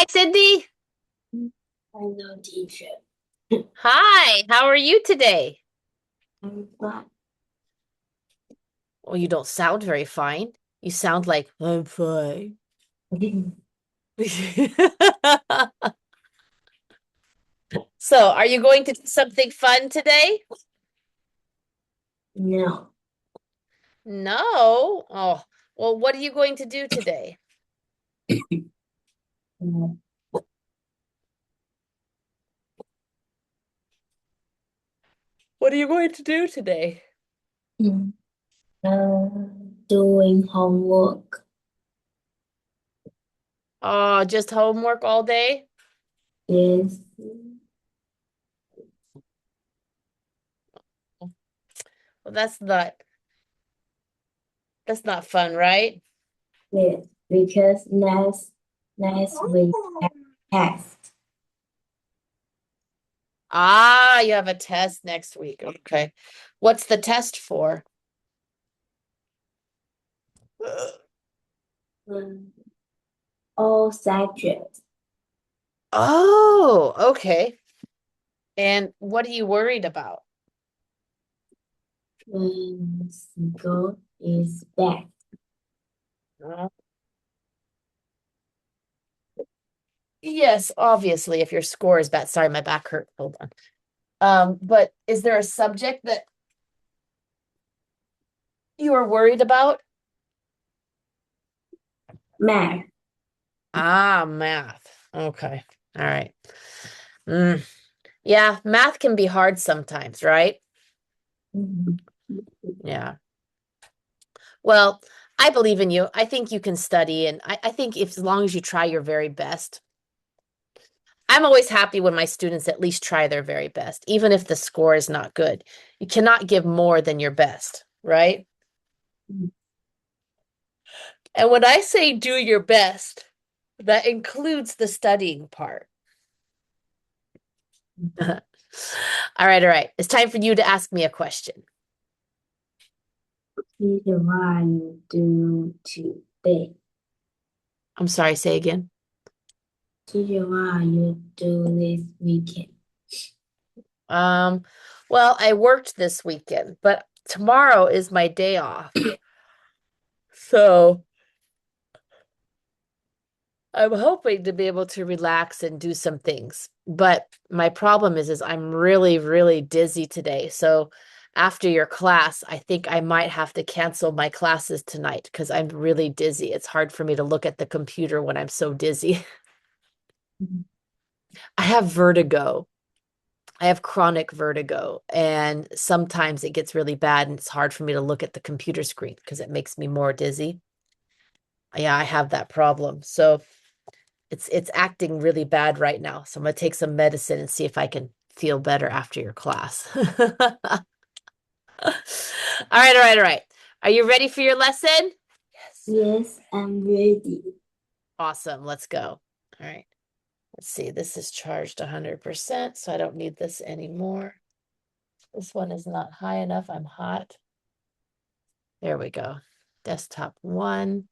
Hi, Cindy. Hello, teacher. Hi, how are you today? I'm fine. Well, you don't sound very fine. You sound like I'm fine. So, are you going to do something fun today? No. No. Oh, well, what are you going to do today? Mm, What are you going to do today? mm, doing homework. Oh, just homework all day? Yes. Well, that's not fun, right? Yes. Because next week I test. Ah, you have a test next week. Okay. What's the test for? Mm, all subjects. Oh, okay. And what are you worried about? When school is back. Uh, Yes, obviously, if your score is bad. Sorry, my back hurt. Hold on. But is there a subject that you are worried about? Math. Ah, math. Okay. All right. Mm, yeah, math can be hard sometimes, right? Mhm. Yeah. Well, I believe in you. I think you can study, and I think if as long as you try your very best, I'm always happy when my students at least try their very best, even if the score is not good. You cannot give more than your best, right? And when I say do your best, that includes the studying part. All right, all right. It's time for you to ask me a question. Teacher, what are you doing today? I'm sorry, say again. Teacher, what are you doing this weekend? Um, well, I worked this weekend, but tomorrow is my day off. So I'm hoping to be able to relax and do some things. But my problem is I'm really, really dizzy today. So after your class, I think I might have to cancel my classes tonight because I'm really dizzy. It's hard for me to look at the computer when I'm so dizzy. I have vertigo. I have chronic vertigo, and sometimes it gets really bad and it's hard for me to look at the computer screen because it makes me more dizzy. Yeah, I have that problem. So it's acting really bad right now. So I'm gonna take some medicine and see if I can feel better after your class. All right, all right, all right. Are you ready for your lesson? Yes. Yes, I'm ready. Awesome. Let's go. All right. Let's see. This is charged 100%, so I don't need this anymore. This one is not high enough. I'm hot. There we go. Desktop one.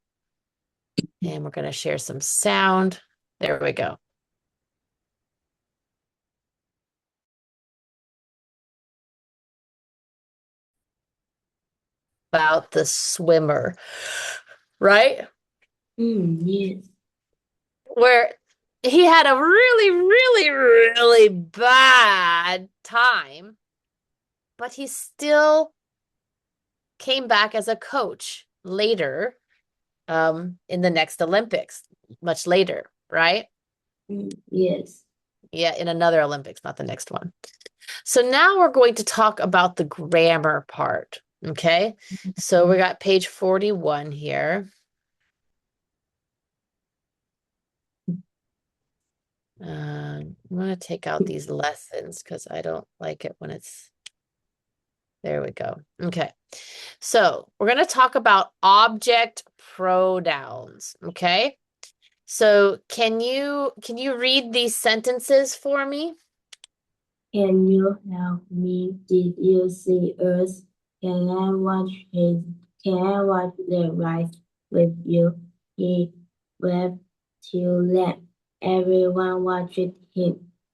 And we're going to share some sound. There we go. About the swimmer, right? Yes. Where he had a really, really, really bad time, but he still came back as a coach later, in the next Olympics, much later, right? Yes. Yeah, in another Olympics, not the next one. So now we're going to talk about the grammar part. Okay. So we got page 41 here. I'm going to take out these lessons because I don't like it when it's there we go. Okay. So we're going to talk about object pronouns. Okay. So can you read these sentences for me? Can you help me? Did you see us? Can I watch the ride with you? He waved to them. Everyone watched him.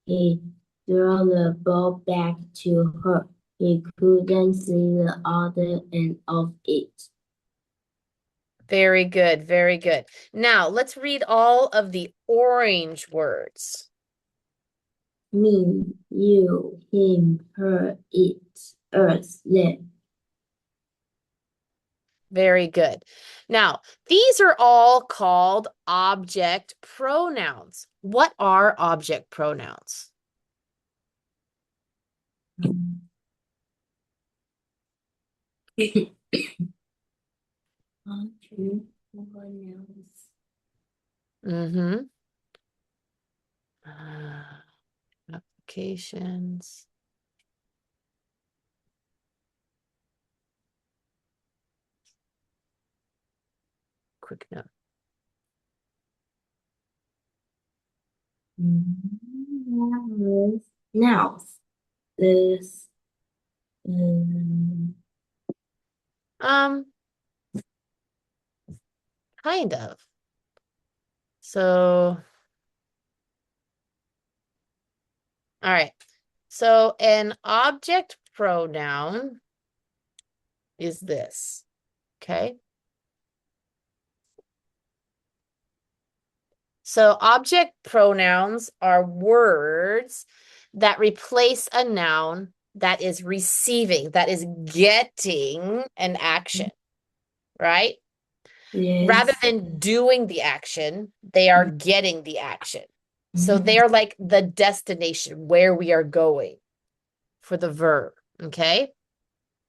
He threw the ball back to her. He couldn't see the other end of it. Very good, very good. Now, let's read all of the orange words. Me, you, him, her, it, us, them. Very good. Now, these are all called object pronouns. What are object pronouns? Mm-hmm. Applications. Quick note. Nouns. This, um, Um, kind of. So, all right. So an object pronoun is this, okay? So object pronouns are words that replace a noun that is receiving, that is getting an action, right? Rather yes. than doing the action, they are getting the action. So they are like the destination where we are going for the verb, okay?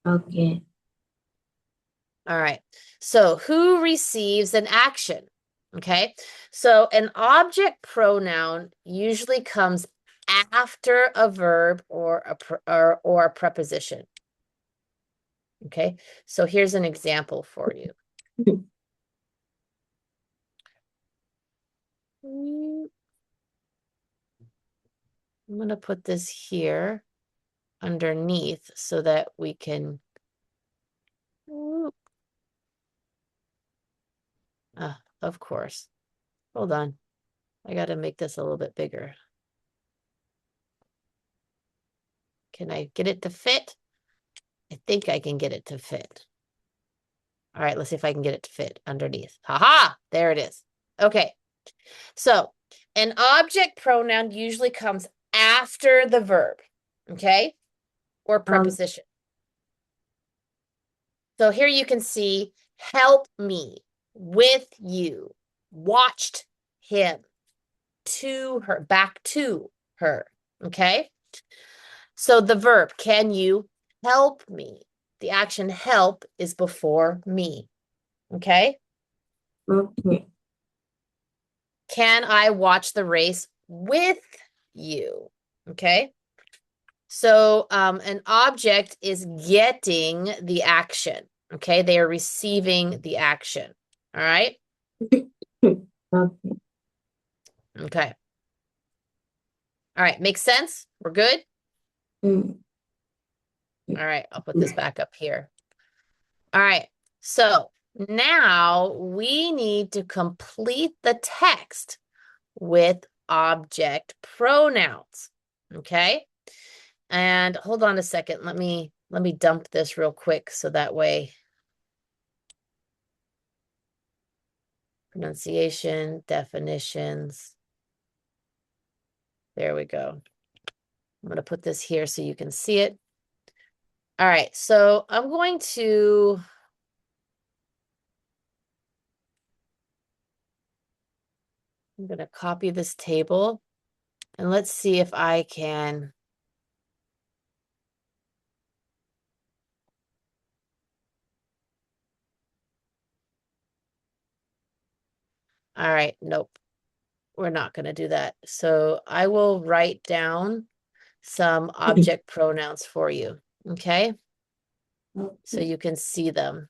Okay. All right. So who receives an action? Okay. So an object pronoun usually comes after a verb or a preposition. Okay. So here's an example for you. I'm going to put this here underneath so that we can. Of course. Hold on. I got to make this a little bit bigger. Can I get it to fit? I think I can get it to fit. All right, let's see if I can get it to fit underneath. Haha, there it is. Okay, so an object pronoun usually comes after the verb, okay, or preposition. So here you can see help me, with you, watched him, to her, back to her, okay? So the verb, can you help me? The action help is before me, okay? Okay. Can I watch the race with you? Okay. So an object is getting the action. Okay. They are receiving the action. All right. Okay. Okay. All right. Makes sense? We're good? Mm. All right. I'll put this back up here. All right. So now we need to complete the text with object pronouns. Okay. And hold on a second. Let me dump this real quick so that way pronunciation, definitions. There we go. I'm going to put this here so you can see it. All right, so I'm going to copy this table and let's see if I can. All right, nope. We're not going to do that. So I will write down some object pronouns for you, okay? So you can see them.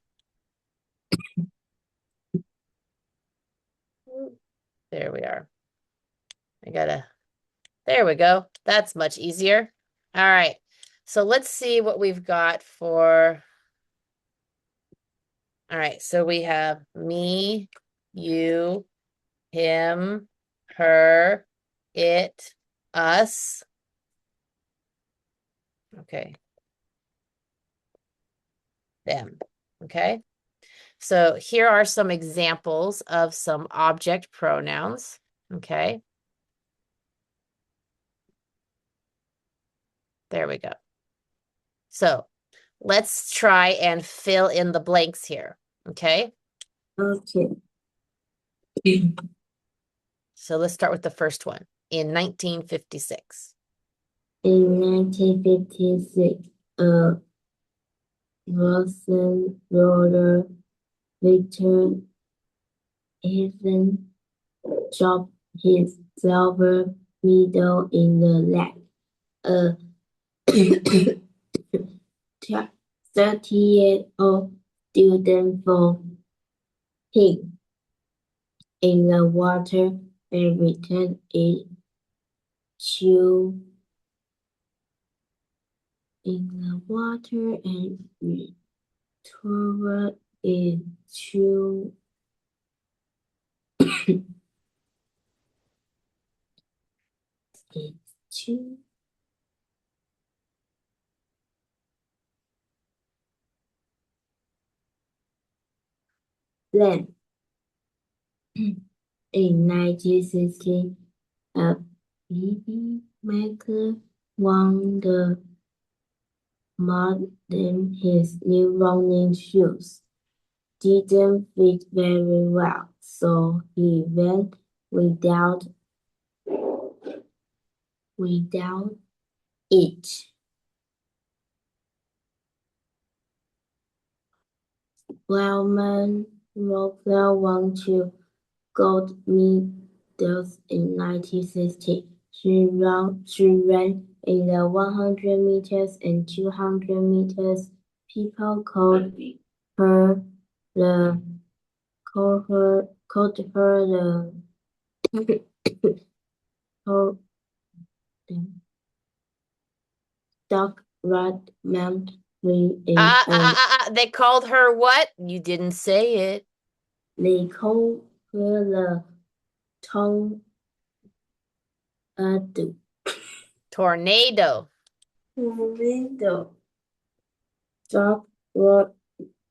There we are. There we go. That's much easier. All right. So let's see what we've got for. All right. So we have me, you, him, her, it, us. Okay. Them. Okay. So here are some examples of some object pronouns. Okay. There we go. So let's try and fill in the blanks here. Okay. Okay. So let's start with the first one. In 1956. In 1956, a Russian roller Victor Haven dropped his silver medal in the lake. A 30-year-old student from him in the water and returned it to in the water and returned it to it to land. In 1960, a baby maker won the modern his new running shoes didn't fit very well, so he went without it. Wellman Rockwell won two gold medals in 1960. She ran in the 100 meters and 200 meters. People her the called her the called Doc Radman in They called her what? You didn't say it. they called her the tornado. Tornado. Tornado. Doc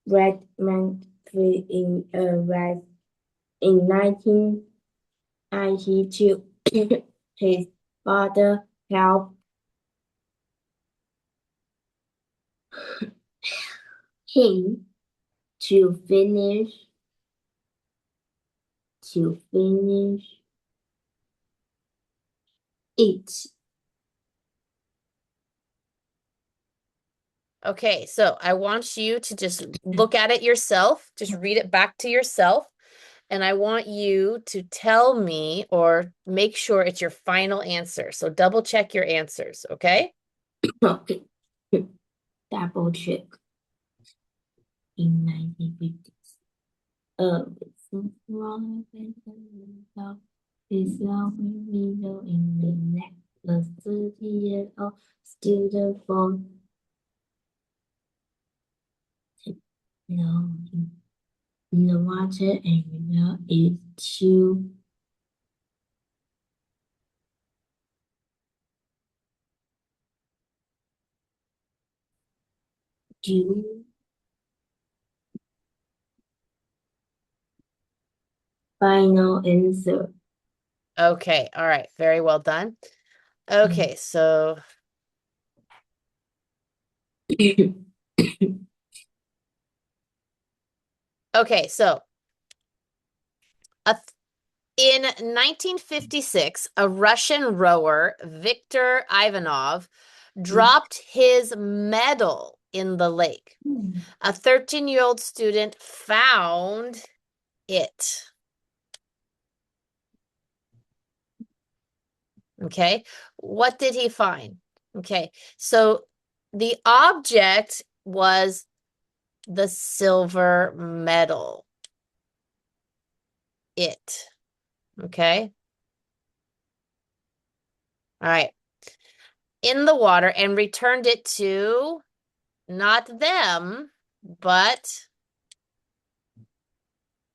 Redman in a race in 1992. His father helped him to finish it. Okay, so I want you to just look at it yourself, just read it back to yourself, and I want you to tell me or make sure it's your final answer. So double check your answers, okay? Okay. Double check. In 1950s. Wrong is window in the neck. A 30-year-old student from no, in the water area is to do final answer. Okay, all right, very well done. Okay, so okay, so a in 1956, a Russian rower, Viktor Ivanov, dropped his medal in the lake. A 13-year-old student found it. Okay, what did he find? Okay, so the object was the silver medal. It. Okay. All right. In the water and returned it to not them, but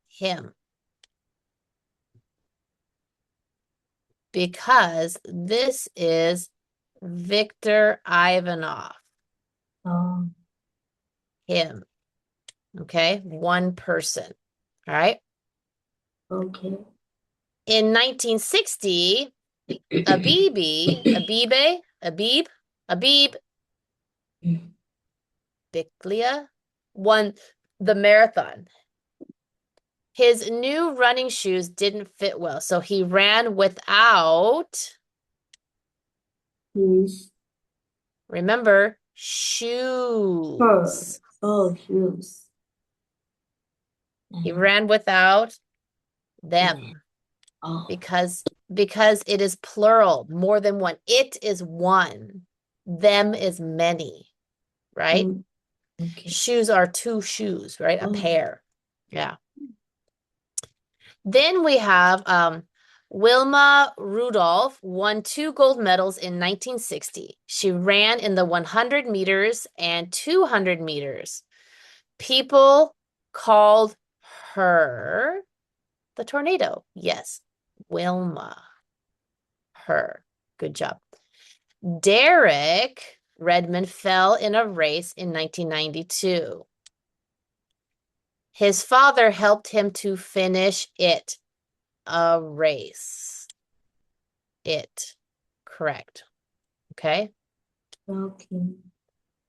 him. because this is Viktor Ivanov, Oh, him. Okay, one person. All right. okay. In 1960, Abib Biklia won the marathon. His new running shoes didn't fit well, so he ran without, Shoes. remember, Fur. shoes. Oh, shoes. He ran without them Oh, because it is plural, more than one. It is one. Them is many, right? okay. Shoes are two shoes, right? A Oh, pair. Yeah. Then we have Wilma Rudolph won 2 gold medals in 1960. She ran in the 100 meters and 200 meters. People called her the tornado. Yes, Wilma. Her. Good job. Derek Redmond fell in a race in 1992. His father helped him to finish it. A race. It. Correct. Okay. okay.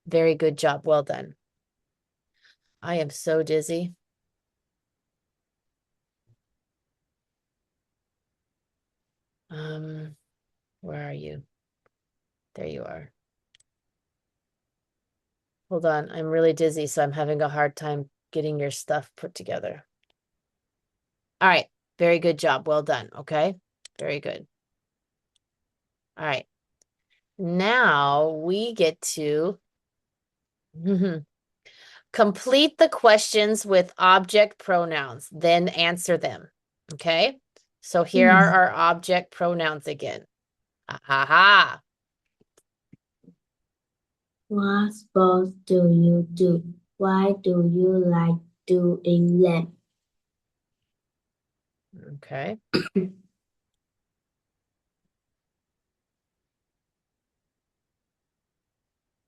Very good job. Well done. I am so dizzy. Where are you? There you are. Hold on. I'm really dizzy, so I'm having a hard time getting your stuff put together. All right. Very good job. Well done. Okay. Very good. All right. Now we get to complete the questions with object pronouns, then answer them. Okay. So here are our object pronouns again. Aha. What sports do you do? Why do you like doing them? Okay.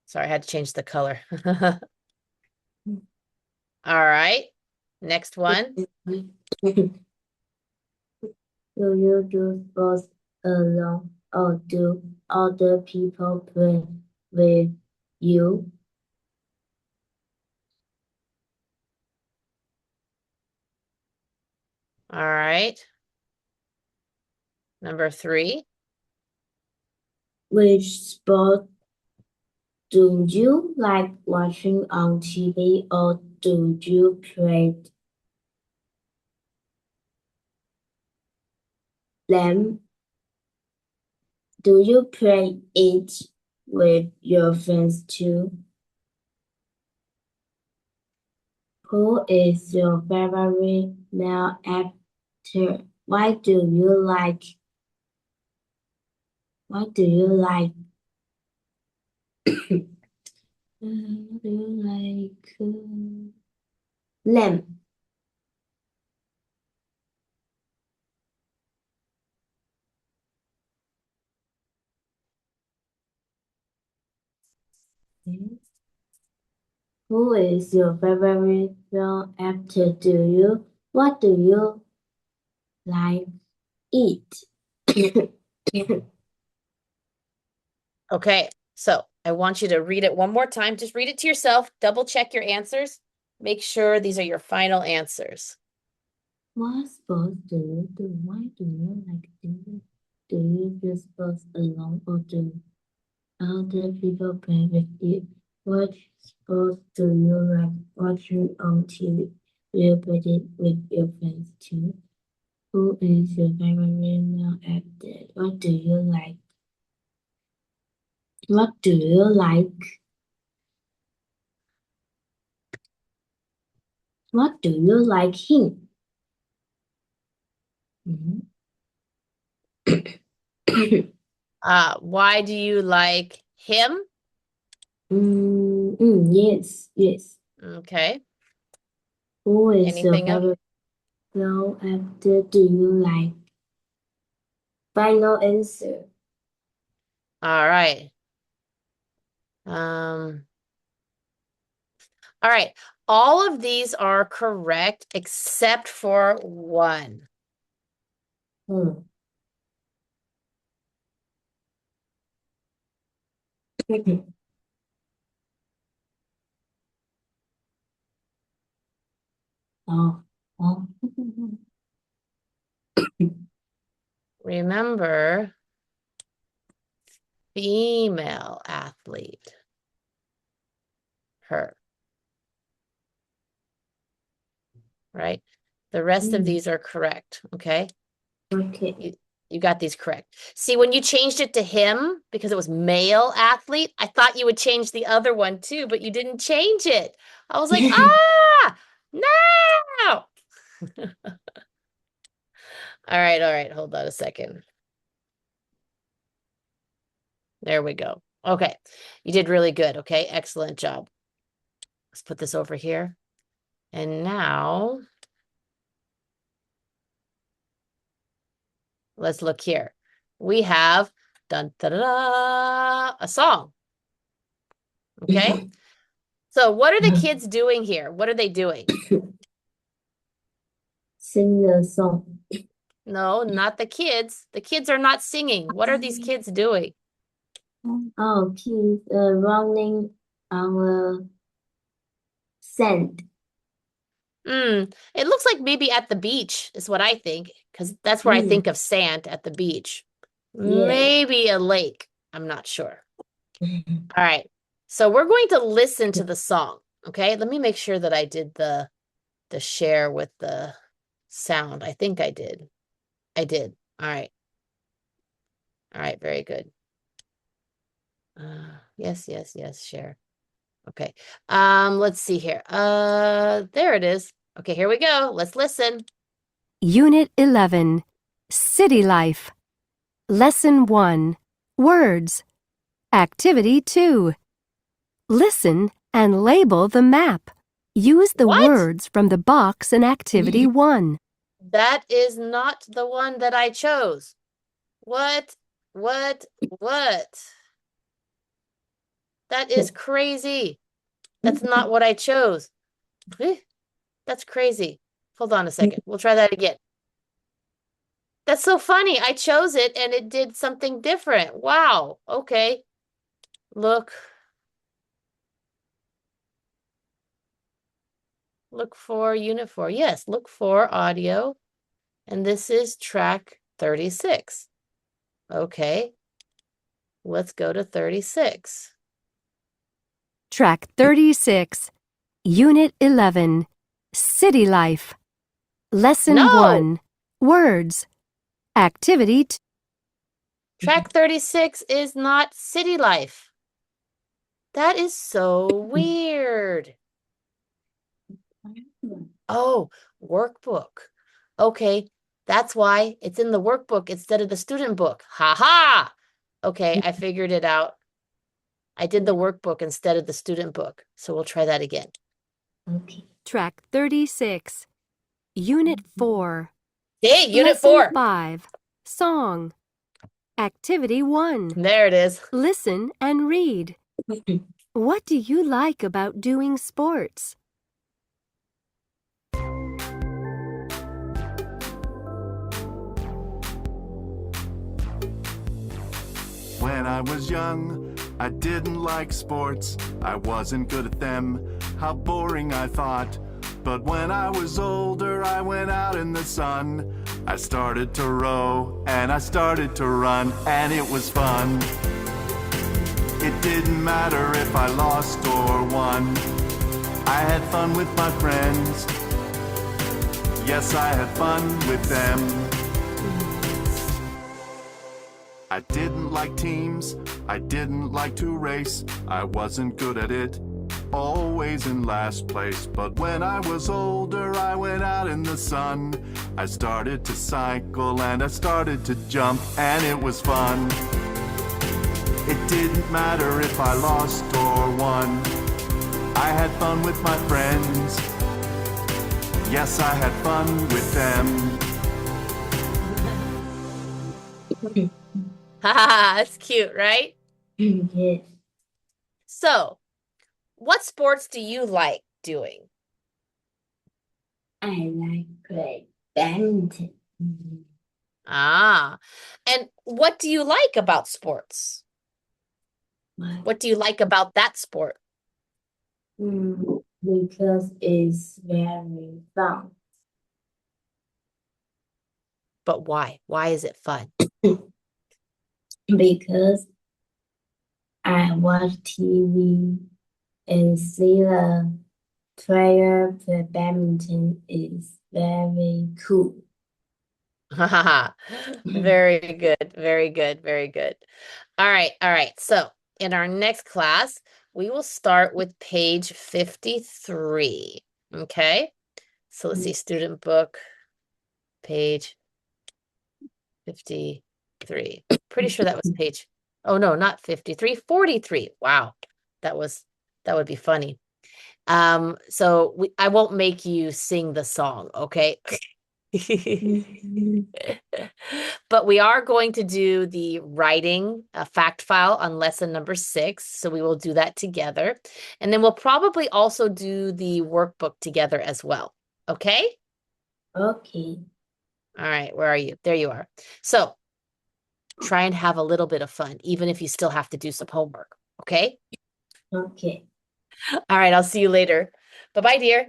Sorry, I had to change the color. All right. Next one. Do you do sports alone or do other people play with you? All right. Number 3. Which sport do you like watching on TV or do you play them? Do you play it with your friends too? Who is your favorite male actor? Why do you like them? Who is your favorite film actor? What do you like eat? Okay. So I want you to read it one more time. Just read it to yourself. Double check your answers. Make sure these are your final answers. What sports do you do? Why do you like doing? Do you do sports alone or do other people play with you? What sports do you like watching on TV? Do you play it with your friends too? Who is your favorite male actor? What do you like? What do you like? What do you like him? Why do you like him? Yes, yes. Okay. Who is your Anything else? favorite girl actor do you like? Final answer. All right. All right. All of these are correct except for one. Hmm. Oh, oh. Remember, female athlete. Her. Right? The rest of these are correct. Okay. Okay. You got these correct. See, when you changed it to him because it was male athlete, I thought you would change the other one too, but you didn't change it. I was like, ah, no. All right. Hold on a second. There we go. Okay. You did really good. Okay. Excellent job. Let's put this over here. And now let's look here. We have dun, da, da, da, a song. Okay. So what are the kids doing here? What are they doing? Sing the song. No, not the kids. The kids are not singing. What are these kids doing? Oh, kids running on a sand. It looks like maybe at the beach is what I think, because that's where I think of sand at the beach. Yeah. Maybe a lake. I'm not sure. All right. So we're going to listen to the song. Okay. Let me make sure that I did the share with the sound. I think I did. I did. All right. All right. Very good. Yes, share. Okay. Let's see here. There it is. Okay, here we go. Let's listen. Unit 11, City Life. Lesson 1, Words. Activity 2. Listen and label the map. Use the What? words from the box in Activity 1. That is not the one that I chose. What? That is crazy. That's not what I chose. That's crazy. Hold on a second. We'll try that again. That's so funny. I chose it and it did something different. Wow. Okay. Look for Unit 4. Yes, look for audio. And this is track 36. Okay. Let's go to 36. Track 36, Unit 11, City Life. Lesson No! 1, Words. Activity 2. Track 36 is not City Life. That is so weird. Oh, workbook. Okay, that's why it's in the workbook instead of the student book. Ha ha! Okay, I figured it out. I did the workbook instead of the student book. So we'll try that again. Okay. Track 36, Unit 4. Hey, Unit Lesson 4. 5, Song. Activity 1. There it is. Listen and read. What do you like about doing sports? When I was young, I didn't like sports. I wasn't good at them. How boring I thought. But when I was older, I went out in the sun. I started to row and I started to run, and it was fun. It didn't matter if I lost or won. I had fun with my friends. Yes, I had fun with them. I didn't like teams, I didn't like to race. I wasn't good at it, always in last place. But when I was older, I went out in the sun. I started to cycle and I started to jump, and it was fun. It didn't matter if I lost or won. I had fun with my friends. Yes, I had fun with them. That's cute, right? Yes, So, what sports do you like doing? I like play badminton. Ah, and what do you like about sports? But, What do you like about that sport? because it's very fun. But why? Why is it fun? Because I watch TV and see the player play badminton is very cool. Very good, very good, very good. All right, all right. So, in our next class, we will start with page 53. Okay? So, let's see, student book, page 53. Pretty sure that was page. Oh no, not 53, 43. Wow. That would be funny. So I won't make you sing the song, okay? But we are going to do the writing fact file on lesson number 6. So we will do that together. And then we'll probably also do the workbook together as well. Okay? Okay, All right. Where are you? There you are. So try and have a little bit of fun, even if you still have to do some homework. Okay? okay. All right. I'll see you later. Bye-bye, dear.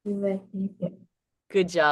Right. Good job.